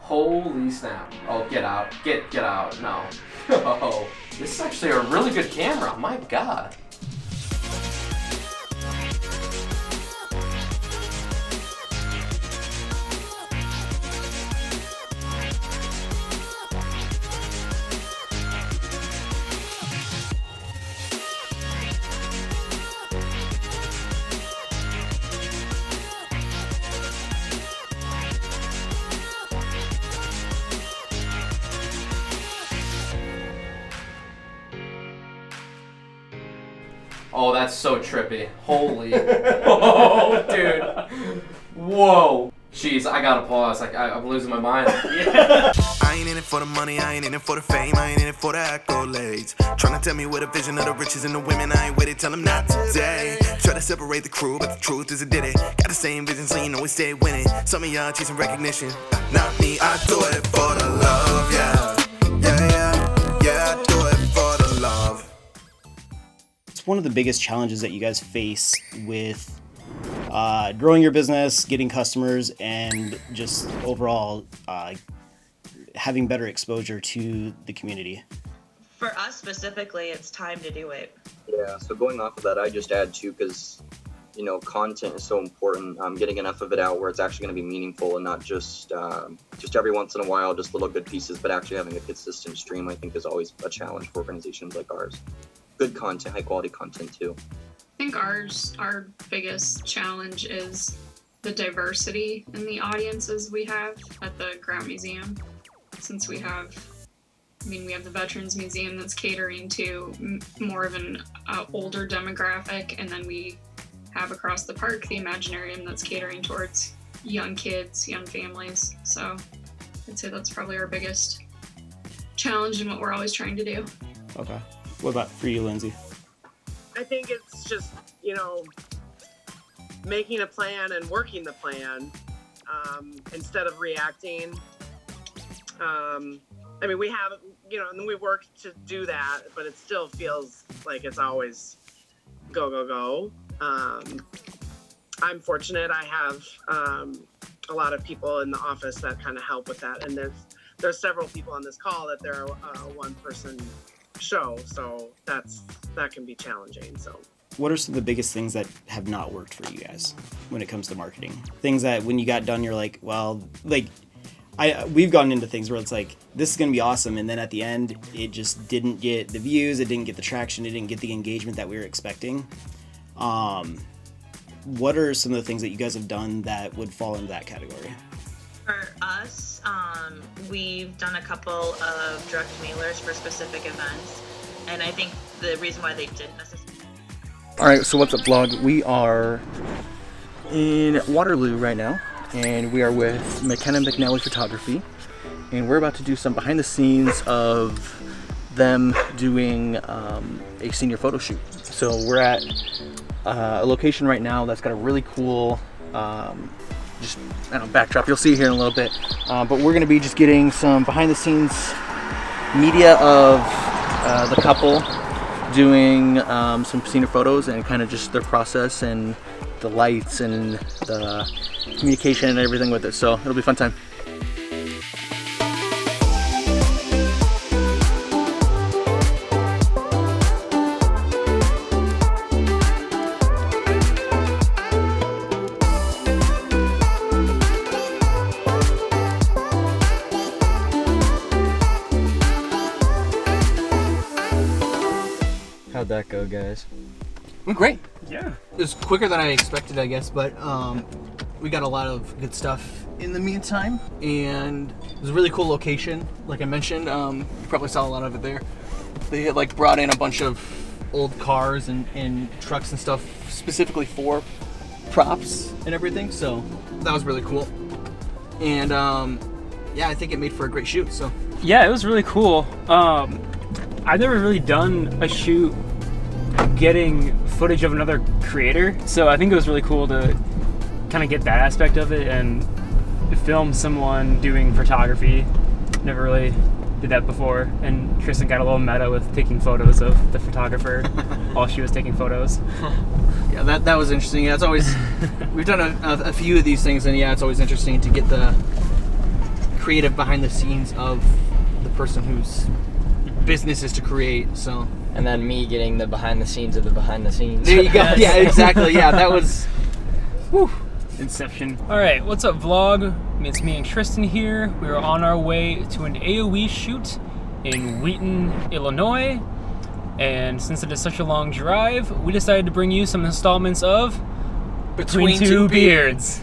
Holy snap. Oh, get out. Get out. No. Oh, this is actually a really good camera. My God. Oh, that's so trippy. Holy. Oh, dude. Whoa. Jeez, I gotta pause. Like, I'm losing my mind. Yeah. I ain't in it for the money, I ain't in it for the fame, I ain't in it for the accolades. Tryna tell me what a vision of the riches and the women, I ain't with it, tell them not today. Try to separate the crew, but the truth is it did it. Got the same vision, so you know we stay winning. Some of y'all chasing recognition, not me, I do it for the love, yeah. Yeah, I do it for the love. One of the biggest challenges that you guys face with growing your business, getting customers, and just overall having better exposure to the community? For us specifically, it's time to do it. Yeah, so going off of that, I just add too, because content is so important. Getting enough of it out where it's actually going to be meaningful and not just every once in a while, just little good pieces, but actually having a consistent stream, I think, is always a challenge for organizations like ours. Good content, high quality content too. I think our biggest challenge is the diversity in the audiences we have at the Ground Museum. Since we have the Veterans Museum that's catering to more of an older demographic, and then we have across the park the Imaginarium that's catering towards young kids, young families. So I'd say that's probably our biggest challenge and what we're always trying to do. Okay. What about for you, Lindsay? I think it's just, making a plan and working the plan instead of reacting. We have, and we work to do that, but it still feels like it's always go, go, go. I'm fortunate. I have a lot of people in the office that kind of help with that. And there's several people on this call that they're a one-person show, so that can be challenging. So what are some of the biggest things that have not worked for you guys when it comes to marketing? Things that when you got done you're like, well, like we've gotten into things where it's like, this is gonna be awesome, and then at the end it just didn't get the views, it didn't get the traction, it didn't get the engagement that we were expecting. What are some of the things that you guys have done that would fall into that category? For us, we've done a couple of direct mailers for specific events, and I think the reason why they didn't necessarily... Alright, so what's up, vlog? We are in Waterloo right now, and we are with McKenna McNally Photography, and we're about to do some behind the scenes of them doing a senior photo shoot. So we're at a location right now that's got a really cool backdrop. You'll see here in a little bit, but we're going to be just getting some behind the scenes media of the couple doing some senior photos and kind of just their process and the lights and the communication and everything with it. So it'll be a fun time. How'd that go, guys? Went great. Yeah. It was quicker than I expected, I guess, but we got a lot of good stuff in the meantime, and it was a really cool location. Like I mentioned, you probably saw a lot of it there. They had brought in a bunch of old cars and trucks and stuff specifically for props and everything, so that was really cool. And I think it made for a great shoot. So yeah, it was really cool. I've never really done a shoot getting footage of another creator, so I think it was really cool to kind of get that aspect of it and film someone doing photography. Never really did that before, and Kristen got a little meta with taking photos of the photographer while she was taking photos. Yeah, that was interesting. Yeah, it's always we've done a few of these things, and yeah, it's always interesting to get the creative behind the scenes of the person whose business is to create. So. And then me getting the behind the scenes of the behind the scenes. There you go. Yeah, exactly. Yeah, that was. Whew. Inception. All right, what's up, vlog? It's me and Tristan here. We are on our way to an AOE shoot in Wheaton, Illinois. And since it is such a long drive, we decided to bring you some installments of Between Two Beards,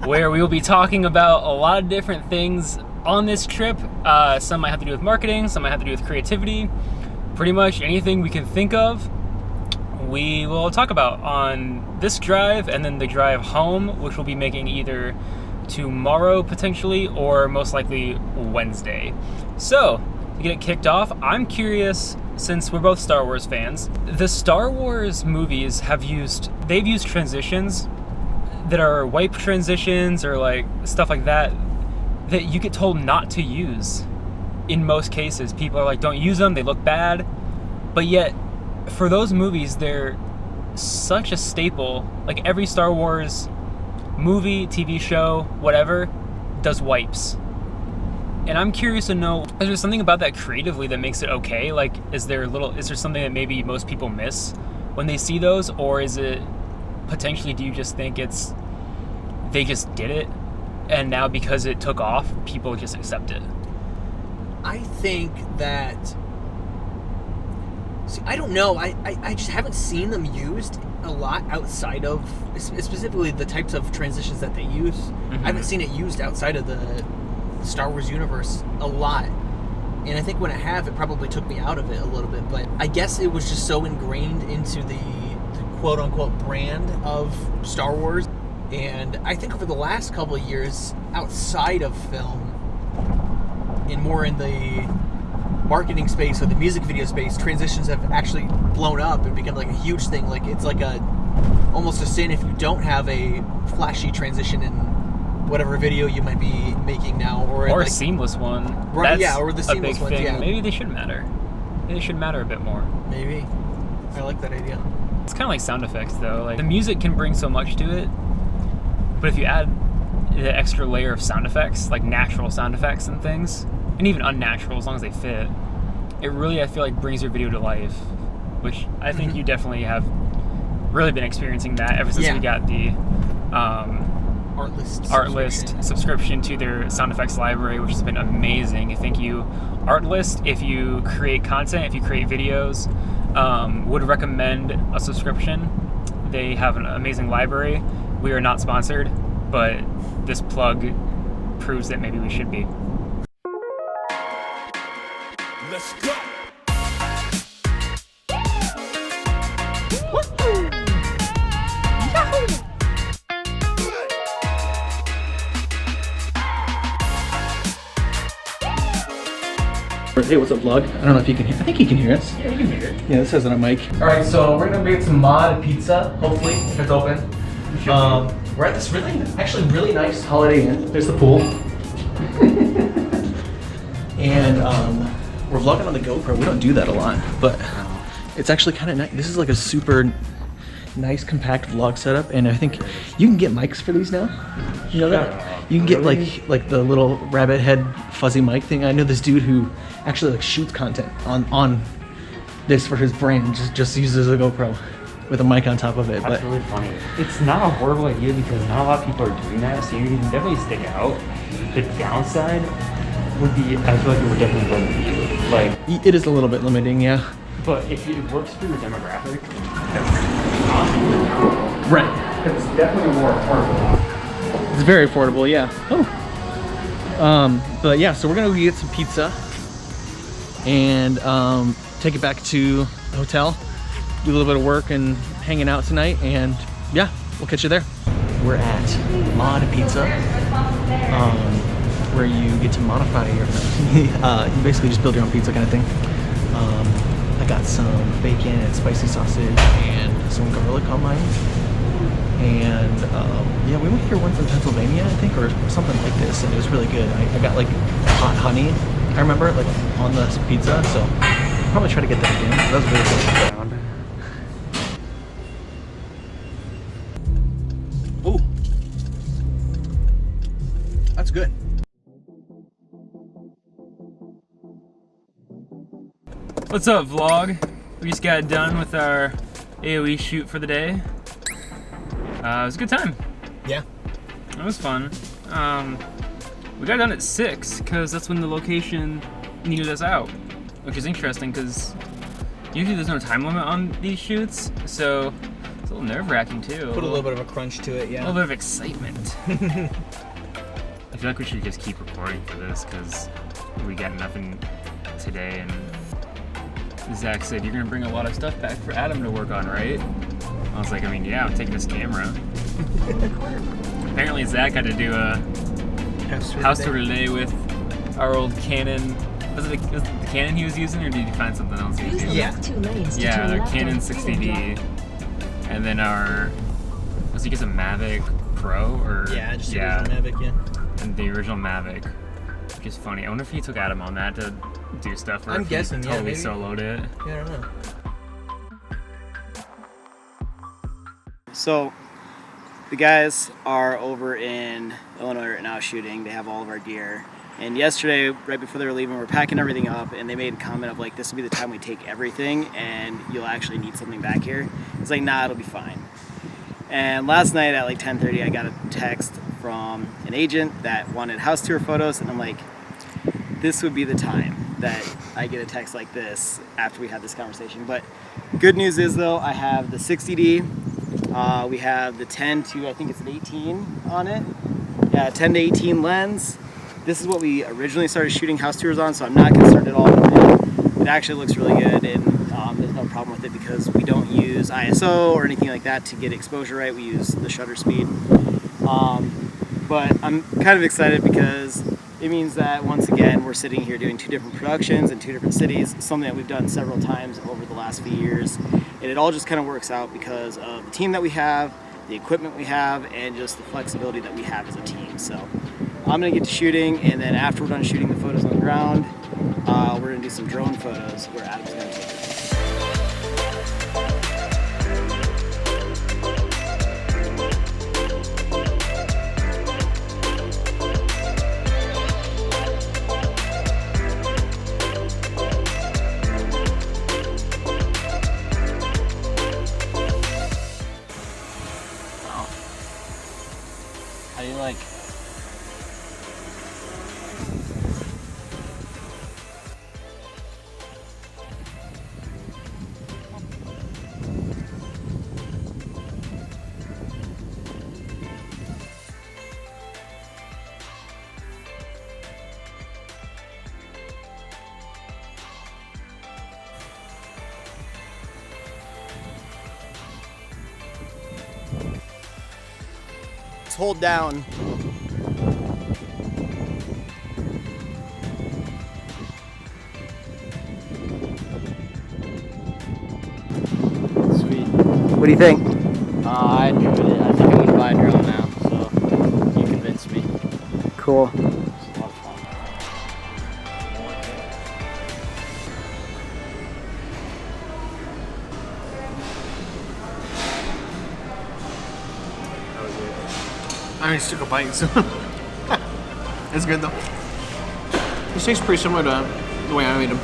where we will be talking about a lot of different things on this trip. Some might have to do with marketing, some might have to do with creativity. Pretty much anything we can think of, we will talk about on this drive and then the drive home, which we'll be making either tomorrow potentially or most likely Wednesday. So, to get it kicked off, I'm curious, since we're both Star Wars fans, the Star Wars movies they've used transitions that are wipe transitions or like stuff like that you get told not to use. In most cases, people are like, don't use them, they look bad. But yet, for those movies, they're such a staple. Like every Star Wars movie, TV show, whatever, does wipes. And I'm curious to know, is there something about that creatively that makes it okay? Like, is there something that maybe most people miss when they see those? Or is it potentially, do you just think they just did it, and now because it took off, people just accept it? I think that... See, I don't know. I just haven't seen them used a lot outside of... Specifically the types of transitions that they use. Mm-hmm. I haven't seen it used outside of the Star Wars universe a lot. And I think when I have, it probably took me out of it a little bit. But I guess it was just so ingrained into the quote-unquote brand of Star Wars. And I think over the last couple of years, outside of film, and more in the marketing space or the music video space, transitions have actually blown up and become like a huge thing. Like it's like almost a sin if you don't have a flashy transition in whatever video you might be making now, or like, a seamless one. Right? That's yeah, or the seamless ones. Yeah, maybe they should matter. Maybe they should matter a bit more. Maybe. I like that idea. It's kind of like sound effects, though. Like the music can bring so much to it, but if you add the extra layer of sound effects, like natural sound effects and things, and even unnatural, as long as they fit, it really, I feel like, brings your video to life, which I think you definitely have really been experiencing that ever since we got the Artlist subscription to their sound effects library, which has been amazing. Thank you, Artlist. If you create content, if you create videos, would recommend a subscription. They have an amazing library. We are not sponsored, but this plug proves that maybe we should be. Let's go. Hey, what's up, vlog? I don't know if you can hear. I think you can hear us. Yeah, you can hear it. Yeah, this has it on mic. All right, so we're gonna make some mod pizza. Hopefully, if it's open. We're at this really nice Holiday Inn. There's the pool. And we're vlogging on the GoPro. We don't do that a lot, but it's actually kind of nice. This is like a super nice compact vlog setup, and I think you can get mics for these now. You know that? You can get like the little rabbit head fuzzy mic thing. I know this dude who actually like shoots content on this for his brand. Just uses a GoPro with a mic on top of it. That's really funny. It's not a horrible idea because not a lot of people are doing that, so you can definitely stick out. The downside would be, I feel like it would definitely limit you. Like, it is a little bit limiting, yeah. But if it works for your demographic, right? It's definitely more affordable. It's very affordable, yeah. Oh. But yeah, so we're gonna go get some pizza and take it back to the hotel, do a little bit of work and hanging out tonight, and yeah, we'll catch you there. We're at Mod Pizza, where you get to modify your you basically just build your own pizza kind of thing. I got some bacon and spicy sausage and some garlic on mine. And yeah, we went here once in Pennsylvania, I think, or something like this, and it was really good. I got like hot honey, I remember, like on the pizza, so I'll probably try to get that again. That was really good. Ooh, that's good. What's up, vlog? We just got done with our AoE shoot for the day. It was a good time. Yeah. It was fun. We got done at 6 because that's when the location needed us out, which is interesting because usually there's no time limit on these shoots, so it's a little nerve-wracking too. Put a little bit of a crunch to it, yeah. A little bit of excitement. I feel like we should just keep recording for this because we got nothing today, and Zach said you're gonna bring a lot of stuff back for Adam to work on, right? I was like, I mean, yeah, I'm taking this camera. Apparently Zach had to do a house tour today with our old Canon. Was it the Canon he was using, or did you find something else he was using? Yeah, our Canon 60D, and then our, was he just a Mavic Pro, or? Yeah, just the original Mavic, yeah. And the original Mavic, which is funny. I wonder if he took Adam on that to do stuff, or I'm if guessing, he totally yeah, soloed it. Yeah, I don't know. So, the guys are over in Illinois right now shooting. They have all of our gear. And yesterday, right before they were leaving, we were packing everything up, and they made a comment of like, this will be the time we take everything, and you'll actually need something back here. It's like, nah, it'll be fine. And last night at like 10:30, I got a text from an agent that wanted house tour photos, and I'm like, this would be the time that I get a text like this after we had this conversation. But good news is though, I have the 60D, we have the 10 to, I think it's an 18 on it. Yeah, 10 to 18 lens. This is what we originally started shooting house tours on, so I'm not concerned at all with it. It actually looks really good, and there's no problem with it because we don't use ISO or anything like that to get exposure right. We use the shutter speed. But I'm kind of excited because it means that once again we're sitting here doing 2 different productions in 2 different cities, something that we've done several times over the last few years. And it all just kind of works out because of the team that we have, the equipment we have, and just the flexibility that we have as a team. So I'm gonna get to shooting, and then after we're done shooting the photos on the ground, we're gonna do some drone photos where Adam's gonna take them. How do you like? Hold down. Sweet. What do you think? I enjoyed it. I think I'm gonna buy a drone now, so you convinced me. Cool. It's a lot of fun. I just took a bite, so it's good though. This tastes pretty similar to the way I made them.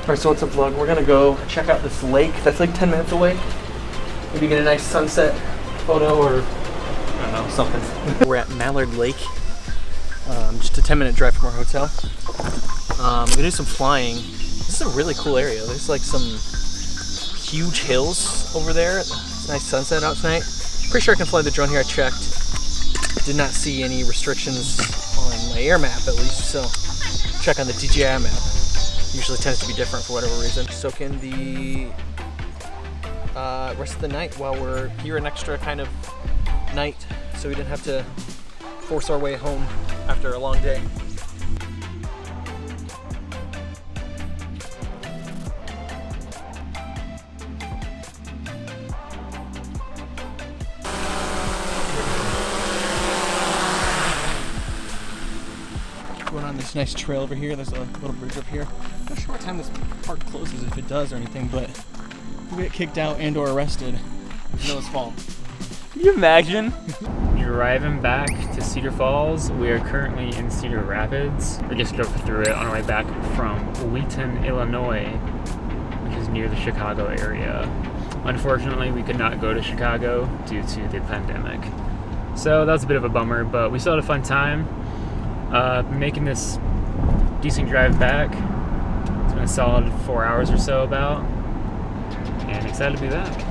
Alright, so what's up, vlog? We're gonna go check out this lake that's like 10 minutes away. Maybe get a nice sunset photo or, I don't know, something. We're at Mallard Lake, just a 10-minute drive from our hotel. We're gonna do some flying. This is a really cool area. There's like some huge hills over there. It's a nice sunset out tonight. Pretty sure I can fly the drone here. I checked. Did not see any restrictions on my air map, at least, so check on the DJI map. Usually tends to be different for whatever reason. Soak in the rest of the night while we're here, an extra kind of night, so we didn't have to force our way home after a long day. Going on this nice trail over here. There's a little bridge up here. Not sure what time this park closes, if it does or anything, but if we get kicked out and or arrested, it's Noah's fault. Can you imagine? You're arriving back to Cedar Falls. We are currently in Cedar Rapids. We just drove through it on our way back from Wheaton, Illinois. near the Chicago area. Unfortunately, we could not go to Chicago due to the pandemic. So that was a bit of a bummer, but we still had a fun time. Making this decent drive back. It's been a solid 4 hours or so about, and excited to be back.